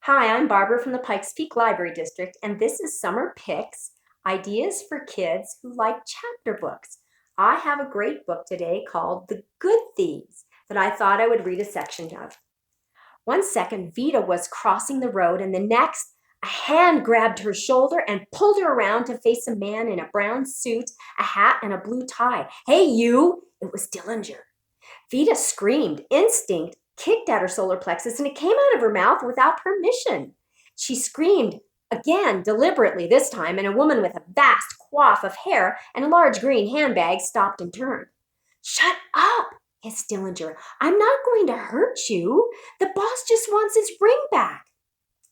Hi, I'm Barbara from the Pikes Peak Library District, and this is Summer Picks, Ideas for Kids Who Like Chapter Books. I have a great book today called The Good Thieves that I thought I would read a section of. One second, Vita was crossing the road, and the next, a hand grabbed her shoulder and pulled her around to face a man in a brown suit, a hat, and a blue tie. "Hey, you!" It was Dillinger. Vita screamed. Instinct kicked at her solar plexus and it came out of her mouth without permission. She screamed again, deliberately this time, and a woman with a vast coif of hair and a large green handbag stopped and turned. "Shut up," hissed Dillinger. "I'm not going to hurt you. The boss just wants his ring back."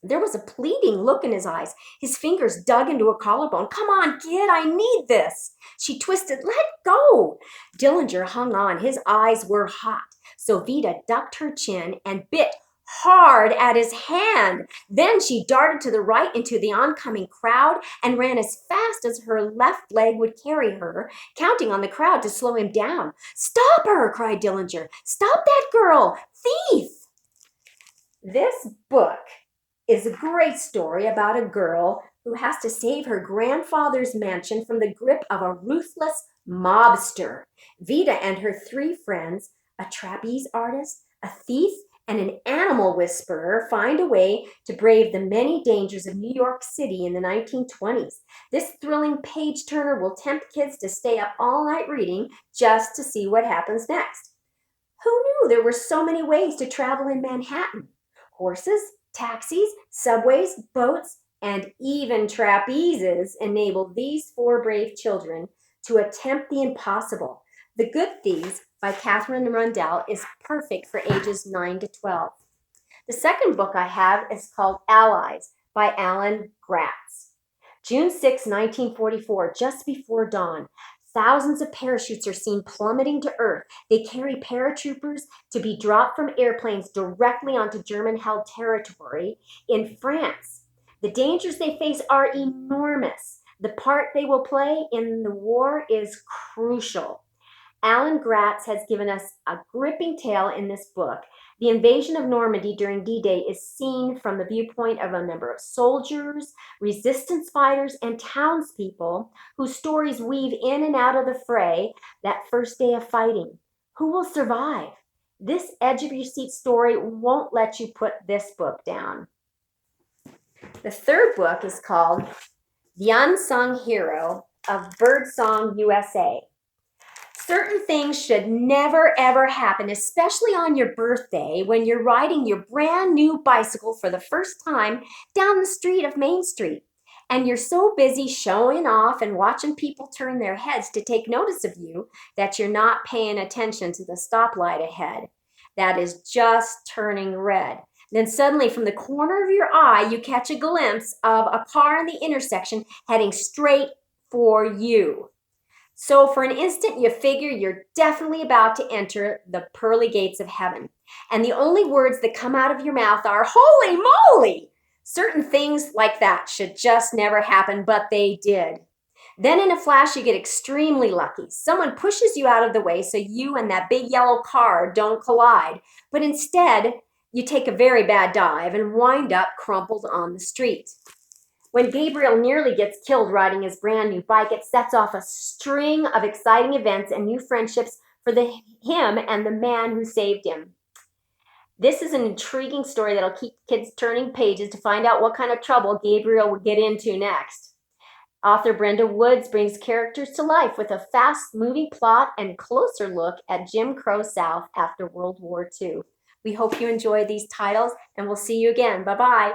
There was a pleading look in his eyes. His fingers dug into her collarbone. "Come on, kid, I need this." She twisted. "Let go." Dillinger hung on. His eyes were hot. So Vita ducked her chin and bit hard at his hand. Then she darted to the right into the oncoming crowd and ran as fast as her left leg would carry her, counting on the crowd to slow him down. "Stop her!" cried Dillinger. "Stop that girl! Thief!" This book is a great story about a girl who has to save her grandfather's mansion from the grip of a ruthless mobster. Vita and her three friends, a trapeze artist, a thief, and an animal whisperer, find a way to brave the many dangers of New York City in the 1920s. This thrilling page-turner will tempt kids to stay up all night reading just to see what happens next. Who knew there were so many ways to travel in Manhattan? Horses, taxis, subways, boats, and even trapezes enabled these four brave children to attempt the impossible. The Good Thieves by Catherine Rundell is perfect for ages 9 to 12. The second book I have is called Allies by Alan Gratz. June 6, 1944, just before dawn, thousands of parachutes are seen plummeting to earth. They carry paratroopers to be dropped from airplanes directly onto German-held territory in France. The dangers they face are enormous. The part they will play in the war is crucial. Alan Gratz has given us a gripping tale in this book. The invasion of Normandy during D-Day is seen from the viewpoint of a number of soldiers, resistance fighters, and townspeople whose stories weave in and out of the fray that first day of fighting. Who will survive? This edge-of-your-seat story won't let you put this book down. The third book is called The Unsung Hero of Birdsong, USA. Certain things should never ever happen, especially on your birthday when you're riding your brand new bicycle for the first time down the street of Main Street. And you're so busy showing off and watching people turn their heads to take notice of you that you're not paying attention to the stoplight ahead. That is just turning red. Then suddenly from the corner of your eye, you catch a glimpse of a car in the intersection heading straight for you. So for an instant, you figure you're definitely about to enter the pearly gates of heaven. And the only words that come out of your mouth are, "Holy moly!" Certain things like that should just never happen, but they did. Then in a flash, you get extremely lucky. Someone pushes you out of the way so you and that big yellow car don't collide. But instead, you take a very bad dive and wind up crumpled on the street. When Gabriel nearly gets killed riding his brand new bike, it sets off a string of exciting events and new friendships for him and the man who saved him. This is an intriguing story that'll keep kids turning pages to find out what kind of trouble Gabriel would get into next. Author Brenda Woods brings characters to life with a fast-moving plot and closer look at Jim Crow South after World War II. We hope you enjoy these titles, and we'll see you again. Bye-bye.